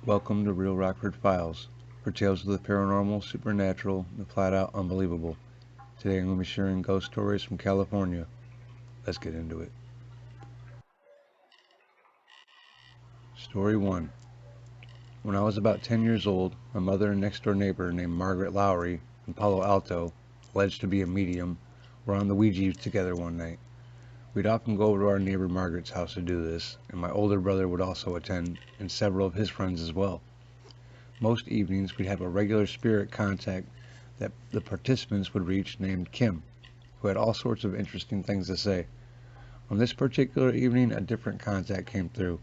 Welcome to Real Rockford Files, for tales of the paranormal, supernatural, and flat out unbelievable. Today I'm going to be sharing ghost stories from California. Let's get into it. Story 1. When I was about 10 years old, my mother and next door neighbor named Margaret Lowry in Palo Alto, alleged to be a medium, were on the Ouija together one night. We'd often go over to our neighbor Margaret's house to do this, and my older brother would also attend, and several of his friends as well. Most evenings we'd have a regular spirit contact that the participants would reach named Kim, who had all sorts of interesting things to say. On this particular evening, a different contact came through.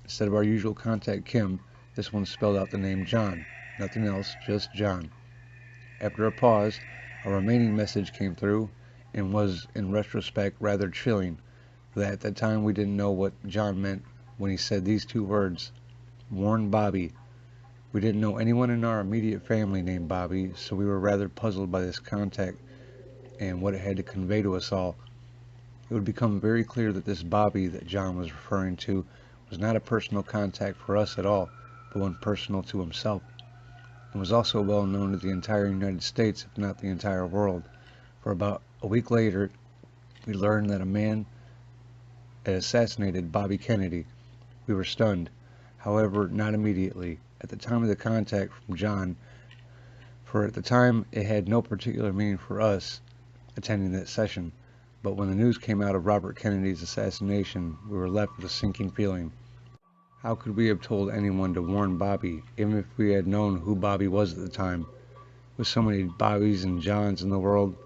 Instead of our usual contact Kim, this one spelled out the name John. Nothing else, just John. After a pause, a remaining message came through and was, in retrospect, rather chilling, that at the time we didn't know what John meant when he said these two words, "Warn Bobby." We didn't know anyone in our immediate family named Bobby, so we were rather puzzled by this contact and what it had to convey to us all. It would become very clear that this Bobby that John was referring to was not a personal contact for us at all, but one personal to himself, and was also well known to the entire United States, if not the entire world. For about a week later, we learned that a man had assassinated Bobby Kennedy. We were stunned, however, not immediately. At the time of the contact from John, for at the time it had no particular meaning for us attending that session, but when the news came out of Robert Kennedy's assassination, we were left with a sinking feeling. How could we have told anyone to warn Bobby, even if we had known who Bobby was at the time? With so many Bobbies and Johns in the world,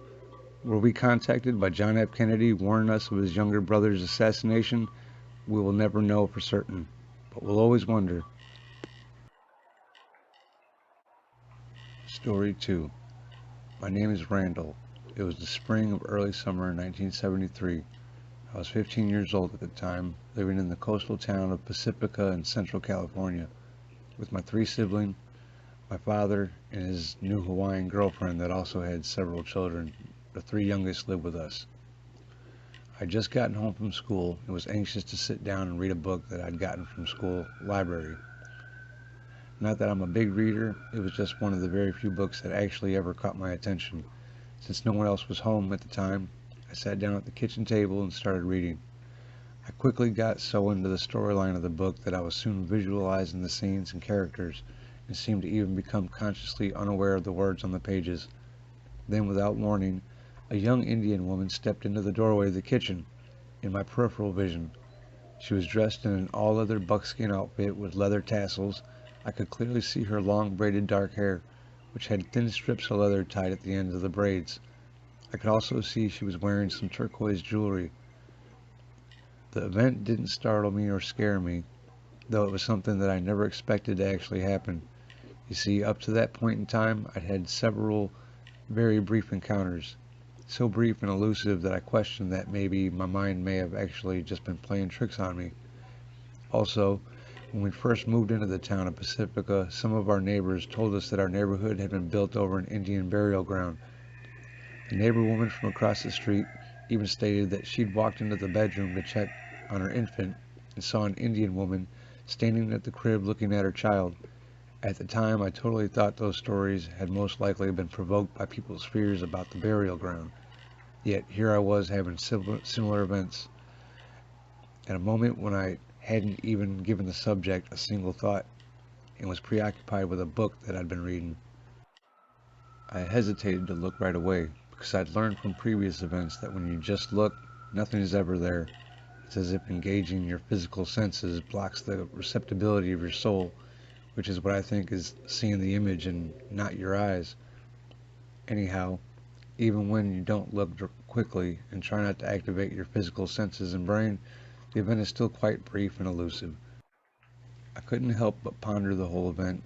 were we contacted by John F. Kennedy warning us of his younger brother's assassination? We will never know for certain, but we'll always wonder. Story 2. My name is Randall. It was the spring of early summer in 1973. I was 15 years old at the time, living in the coastal town of Pacifica in Central California, with my 3 siblings, my father, and his new Hawaiian girlfriend that also had several children. The 3 youngest lived with us. I'd just gotten home from school and was anxious to sit down and read a book that I'd gotten from school library. Not that I'm a big reader, it was just one of the very few books that actually ever caught my attention. Since no one else was home at the time, I sat down at the kitchen table and started reading. I quickly got so into the storyline of the book that I was soon visualizing the scenes and characters, and seemed to even become consciously unaware of the words on the pages. Then, without warning, a young Indian woman stepped into the doorway of the kitchen, in my peripheral vision. She was dressed in an all-leather buckskin outfit with leather tassels. I could clearly see her long braided dark hair, which had thin strips of leather tied at the ends of the braids. I could also see she was wearing some turquoise jewelry. The event didn't startle me or scare me, though it was something that I never expected to actually happen. You see, up to that point in time, I'd had several very brief encounters, so brief and elusive that I questioned that maybe my mind may have actually just been playing tricks on me. Also, when we first moved into the town of Pacifica, some of our neighbors told us that our neighborhood had been built over an Indian burial ground. The neighbor woman from across the street even stated that she'd walked into the bedroom to check on her infant and saw an Indian woman standing at the crib looking at her child. At the time, I totally thought those stories had most likely been provoked by people's fears about the burial ground. Yet here I was having similar events at a moment when I hadn't even given the subject a single thought and was preoccupied with a book that I'd been reading. I hesitated to look right away because I'd learned from previous events that when you just look, nothing is ever there. It's as if engaging your physical senses blocks the receptibility of your soul, which is what I think is seeing the image and not your eyes. Anyhow, even when you don't look quickly and try not to activate your physical senses and brain, the event is still quite brief and elusive. I couldn't help but ponder the whole event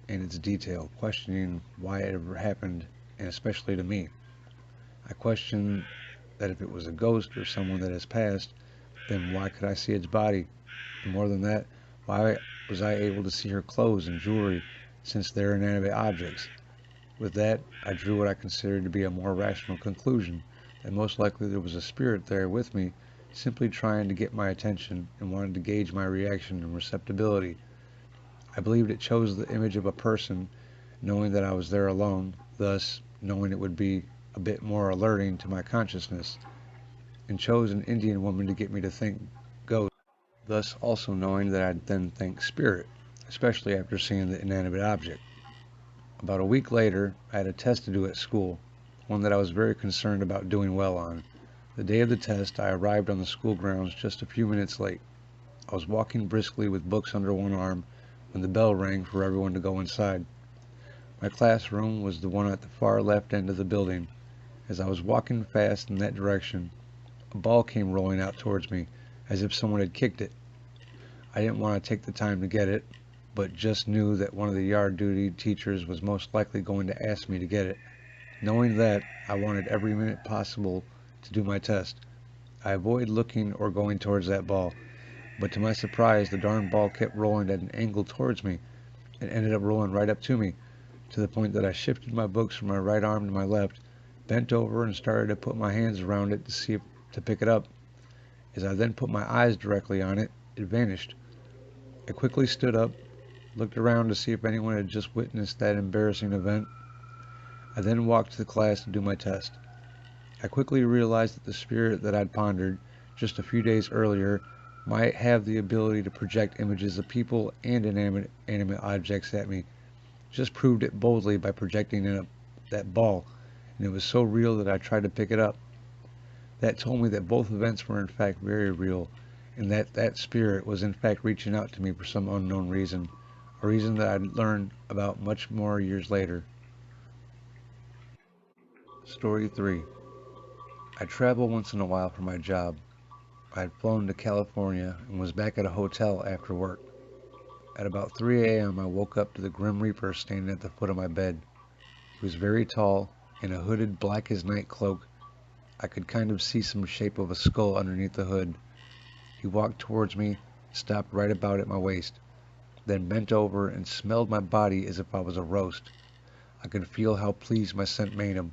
and its detail, questioning why it ever happened, and especially to me. I questioned that if it was a ghost or someone that has passed, then why could I see its body? And more than that, why was I able to see her clothes and jewelry, since they're inanimate objects? With that, I drew what I considered to be a more rational conclusion, that most likely there was a spirit there with me, simply trying to get my attention and wanted to gauge my reaction and receptibility. I believed it chose the image of a person, knowing that I was there alone, thus knowing it would be a bit more alerting to my consciousness, and chose an Indian woman to get me to think ghost, thus also knowing that I'd then think spirit, especially after seeing the inanimate object. About a week later, I had a test to do at school, one that I was very concerned about doing well on. The day of the test, I arrived on the school grounds just a few minutes late. I was walking briskly with books under one arm when the bell rang for everyone to go inside. My classroom was the one at the far left end of the building. As I was walking fast in that direction, a ball came rolling out towards me, as if someone had kicked it. I didn't want to take the time to get it, but just knew that one of the yard duty teachers was most likely going to ask me to get it. Knowing that, I wanted every minute possible to do my test. I avoided looking or going towards that ball, but to my surprise, the darn ball kept rolling at an angle towards me, and ended up rolling right up to me, to the point that I shifted my books from my right arm to my left, bent over and started to put my hands around it to pick it up. As I then put my eyes directly on it, it vanished. I quickly stood up, looked around to see if anyone had just witnessed that embarrassing event. I then walked to the class to do my test. I quickly realized that the spirit that I'd pondered just a few days earlier might have the ability to project images of people and inanimate objects at me. Just proved it boldly by projecting that ball, and it was so real that I tried to pick it up. That told me that both events were in fact very real, and that spirit was in fact reaching out to me for some unknown reason, a reason that I'd learn about much more years later. Story 3. I travel once in a while for my job. I had flown to California and was back at a hotel after work. At about 3 a.m. I woke up to the Grim Reaper standing at the foot of my bed. He was very tall, in a hooded black as night cloak. I could kind of see some shape of a skull underneath the hood. He walked towards me, stopped right about at my waist, then bent over and smelled my body as if I was a roast. I could feel how pleased my scent made him,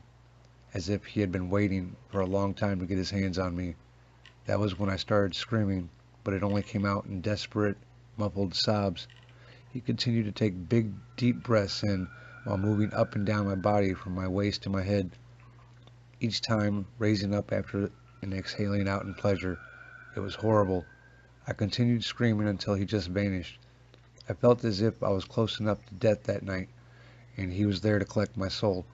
as if he had been waiting for a long time to get his hands on me. That was when I started screaming, but it only came out in desperate, muffled sobs. He continued to take big, deep breaths in while moving up and down my body from my waist to my head, each time raising up after and exhaling out in pleasure. It was horrible. I continued screaming until he just vanished. I felt as if I was close enough to death that night, and he was there to collect my soul.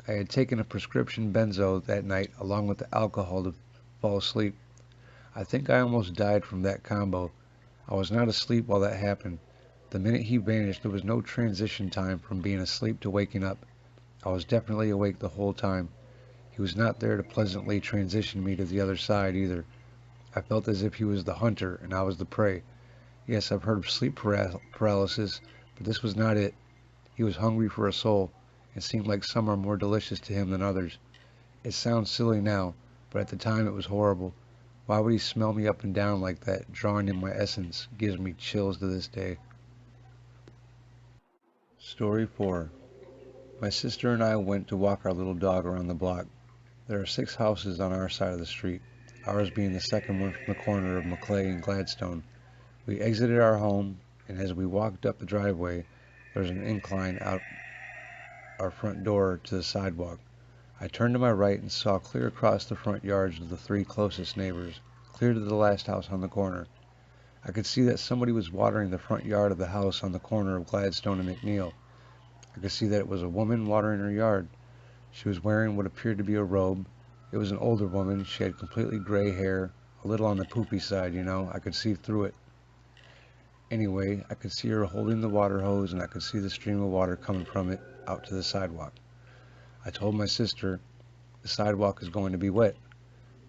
I had taken a prescription benzo that night along with the alcohol to fall asleep. I think I almost died from that combo. I was not asleep while that happened. The minute he vanished, there was no transition time from being asleep to waking up. I was definitely awake the whole time. He was not there to pleasantly transition me to the other side either. I felt as if he was the hunter and I was the prey. Yes, I've heard of sleep paralysis, but this was not it. He was hungry for a soul. It seemed like some are more delicious to him than others. It sounds silly now, but at the time it was horrible. Why would he smell me up and down like that, drawing in my essence? Gives me chills to this day. Story 4. My sister and I went to walk our little dog around the block. There are 6 houses on our side of the street, ours being the second one from the corner of Maclay and Gladstone. We exited our home, and as we walked up the driveway, there was an incline out our front door to the sidewalk. I turned to my right and saw clear across the front yards of the 3 closest neighbors, clear to the last house on the corner. I could see that somebody was watering the front yard of the house on the corner of Gladstone and McNeil. I could see that it was a woman watering her yard. She was wearing what appeared to be a robe. It was an older woman. She had completely gray hair, a little on the poofy side, I could see through it. Anyway, I could see her holding the water hose, and I could see the stream of water coming from it out to the sidewalk. I told my sister, the sidewalk is going to be wet.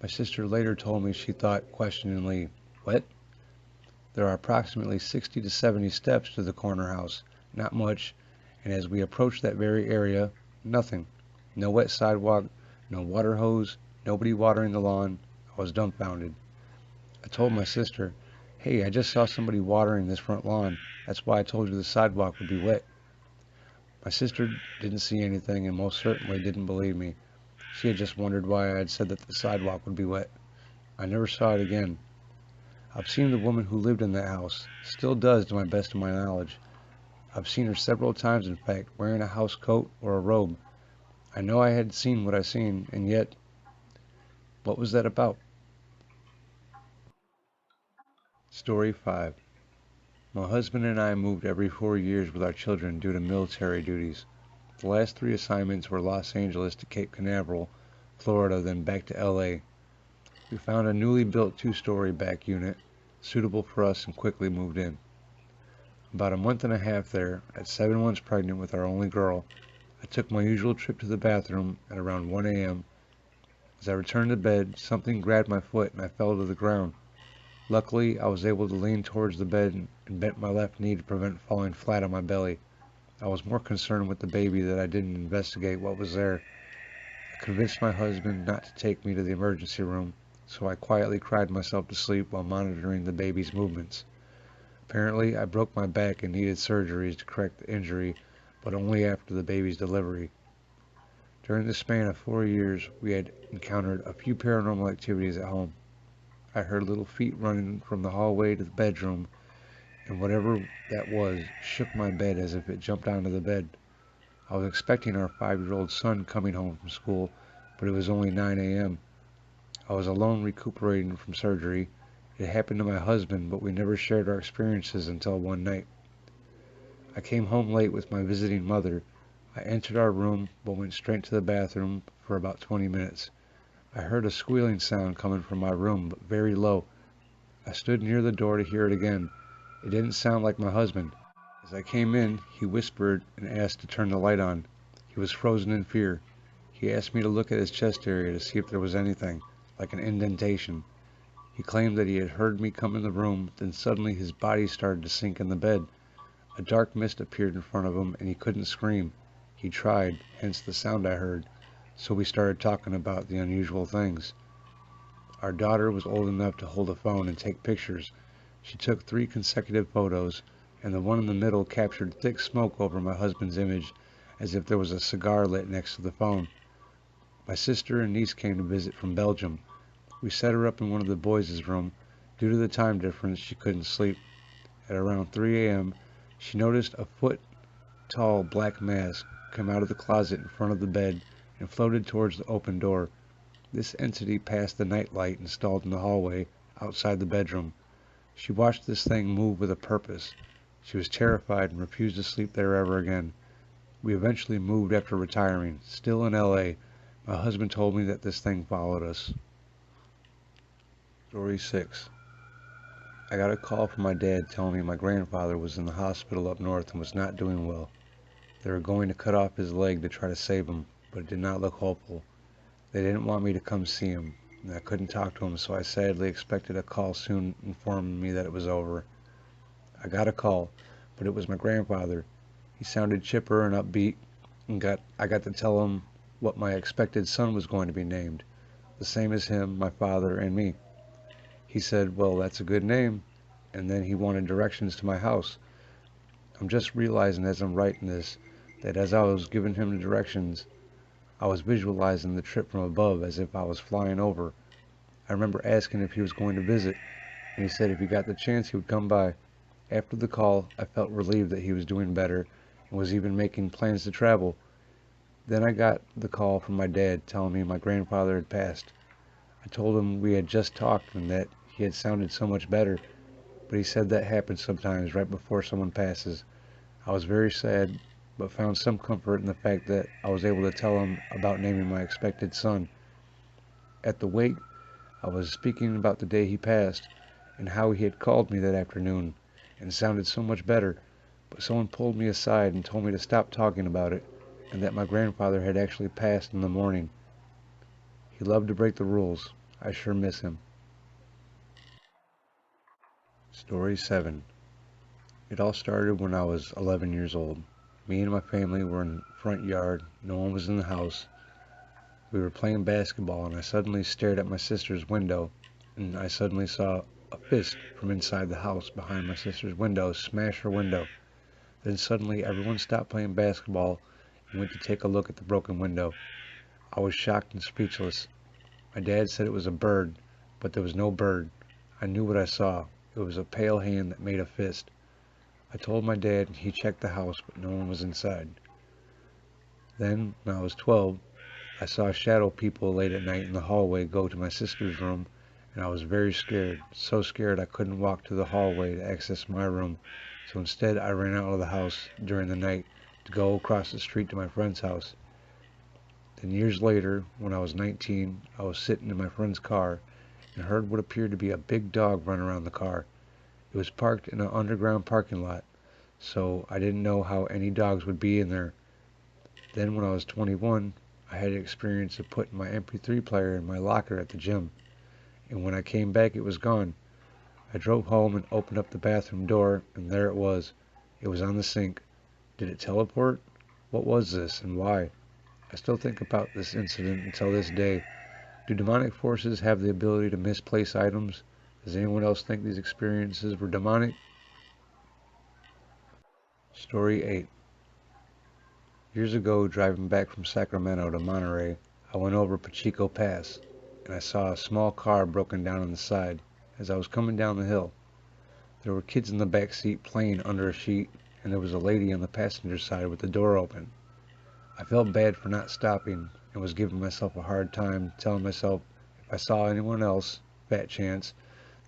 My sister later told me she thought questioningly, wet? There are approximately 60 to 70 steps to the corner house, not much, and as we approached that very area, nothing. No wet sidewalk, no water hose, nobody watering the lawn. I was dumbfounded. I told my sister, hey, I just saw somebody watering this front lawn. That's why I told you the sidewalk would be wet. My sister didn't see anything and most certainly didn't believe me. She had just wondered why I had said that the sidewalk would be wet. I never saw it again. I've seen the woman who lived in that house, still does to my best of my knowledge. I've seen her several times, in fact, wearing a house coat or a robe. I know I had seen what I seen, and yet, what was that about? Story 5. My husband and I moved every 4 years with our children due to military duties. The last 3 assignments were Los Angeles to Cape Canaveral, Florida, then back to LA. We found a newly built 2-story back unit, suitable for us, and quickly moved in. About a month and a half there, at 7 months pregnant with our only girl, I took my usual trip to the bathroom at around 1 a.m. As I returned to bed, something grabbed my foot and I fell to the ground. Luckily, I was able to lean towards the bed and bent my left knee to prevent falling flat on my belly. I was more concerned with the baby that I didn't investigate what was there. I convinced my husband not to take me to the emergency room, so I quietly cried myself to sleep while monitoring the baby's movements. Apparently, I broke my back and needed surgeries to correct the injury, but only after the baby's delivery. During the span of 4 years, we had encountered a few paranormal activities at home. I heard little feet running from the hallway to the bedroom, and whatever that was shook my bed as if it jumped onto the bed. I was expecting our 5-year-old son coming home from school, but it was only 9 a.m. I was alone recuperating from surgery. It happened to my husband, but we never shared our experiences until one night. I came home late with my visiting mother. I entered our room, but went straight to the bathroom for about 20 minutes. I heard a squealing sound coming from my room, but very low. I stood near the door to hear it again. It didn't sound like my husband. As I came in, he whispered and asked to turn the light on. He was frozen in fear. He asked me to look at his chest area to see if there was anything, like an indentation. He claimed that he had heard me come in the room, then suddenly his body started to sink in the bed. A dark mist appeared in front of him and he couldn't scream. He tried, hence the sound I heard. So we started talking about the unusual things. Our daughter was old enough to hold a phone and take pictures. She took 3 consecutive photos, and the one in the middle captured thick smoke over my husband's image, as if there was a cigar lit next to the phone. My sister and niece came to visit from Belgium. We set her up in one of the boys' room. Due to the time difference, she couldn't sleep. At around 3 a.m., she noticed a foot-tall black mask come out of the closet in front of the bed and floated towards the open door. This entity passed the nightlight installed in the hallway outside the bedroom. She watched this thing move with a purpose. She was terrified and refused to sleep there ever again. We eventually moved after retiring. Still in LA, my husband told me that this thing followed us. Story 6. I got a call from my dad telling me my grandfather was in the hospital up north and was not doing well. They were going to cut off his leg to try to save him, but it did not look hopeful. They didn't want me to come see him, and I couldn't talk to him, so I sadly expected a call soon informing me that it was over. I got a call, but it was my grandfather. He sounded chipper and upbeat, and I got to tell him what my expected son was going to be named, the same as him, my father, and me. He said, "Well, that's a good name," and then he wanted directions to my house. I'm just realizing as I'm writing this that as I was giving him the directions, I was visualizing the trip from above as if I was flying over. I remember asking if he was going to visit, and he said if he got the chance he would come by. After the call, I felt relieved that he was doing better and was even making plans to travel. Then I got the call from my dad telling me my grandfather had passed. I told him we had just talked and that he had sounded so much better, but he said that happens sometimes right before someone passes. I was very sad, but found some comfort in the fact that I was able to tell him about naming my expected son. At the wake, I was speaking about the day he passed and how he had called me that afternoon and sounded so much better, but someone pulled me aside and told me to stop talking about it and that my grandfather had actually passed in the morning. He loved to break the rules. I sure miss him. Story 7. It all started when I was 11 years old. Me and my family were in the front yard. No one was in the house. We were playing basketball and I suddenly stared at my sister's window and I suddenly saw a fist from inside the house behind my sister's window smash her window. Then suddenly everyone stopped playing basketball and went to take a look at the broken window. I was shocked and speechless. My dad said it was a bird, but there was no bird. I knew what I saw. It was a pale hand that made a fist. I told my dad and he checked the house, but no one was inside. Then, when I was 12, I saw shadow people late at night in the hallway go to my sister's room, and I was very scared, so scared I couldn't walk to the hallway to access my room, so instead I ran out of the house during the night to go across the street to my friend's house. Then years later, when I was 19, I was sitting in my friend's car and heard what appeared to be a big dog run around the car. It was parked in an underground parking lot, so I didn't know how any dogs would be in there. Then when I was 21, I had the experience of putting my MP3 player in my locker at the gym, and when I came back it was gone. I drove home and opened up the bathroom door, and there it was. It was on the sink. Did it teleport? What was this, and why? I still think about this incident until this day. Do demonic forces have the ability to misplace items? Does anyone else think these experiences were demonic? Story 8. Years ago, driving back from Sacramento to Monterey, I went over Pacheco Pass, and I saw a small car broken down on the side as I was coming down the hill. There were kids in the back seat playing under a sheet, and there was a lady on the passenger side with the door open. I felt bad for not stopping and was giving myself a hard time, telling myself if I saw anyone else, fat chance,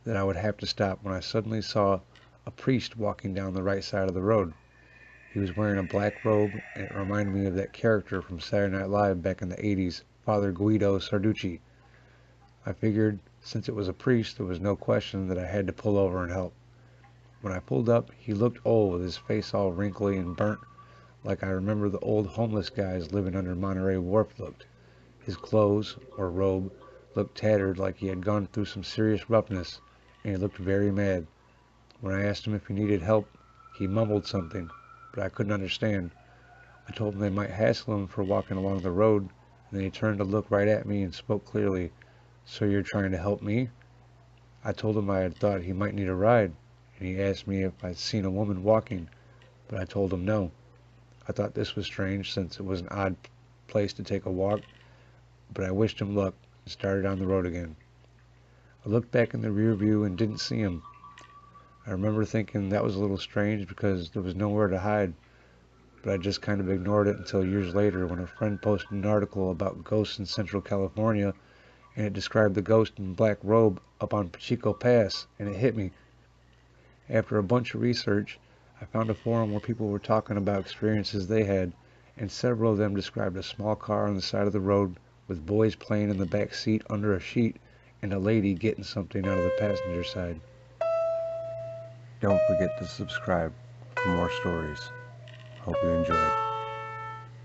that I would have to stop when I suddenly saw a priest walking down the right side of the road. He was wearing a black robe, and it reminded me of that character from Saturday Night Live back in the 80s, Father Guido Sarducci. I figured, since it was a priest, there was no question that I had to pull over and help. When I pulled up, he looked old with his face all wrinkly and burnt, like I remember the old homeless guys living under Monterey Wharf looked. His clothes, or robe, looked tattered like he had gone through some serious roughness, and he looked very mad. When I asked him if he needed help, he mumbled something, but I couldn't understand. I told him they might hassle him for walking along the road, and then he turned to look right at me and spoke clearly. "So you're trying to help me?" I told him I had thought he might need a ride, and he asked me if I'd seen a woman walking, but I told him no. I thought this was strange, since it was an odd place to take a walk, but I wished him luck and started on the road again. I looked back in the rear view and didn't see him. I remember thinking that was a little strange because there was nowhere to hide, but I just kind of ignored it until years later when a friend posted an article about ghosts in Central California, and it described the ghost in black robe up on Pacheco Pass, and it hit me. After a bunch of research, I found a forum where people were talking about experiences they had, and several of them described a small car on the side of the road with boys playing in the back seat under a sheet and a lady getting something out of the passenger side. Don't forget to subscribe for more stories. Hope you enjoyed.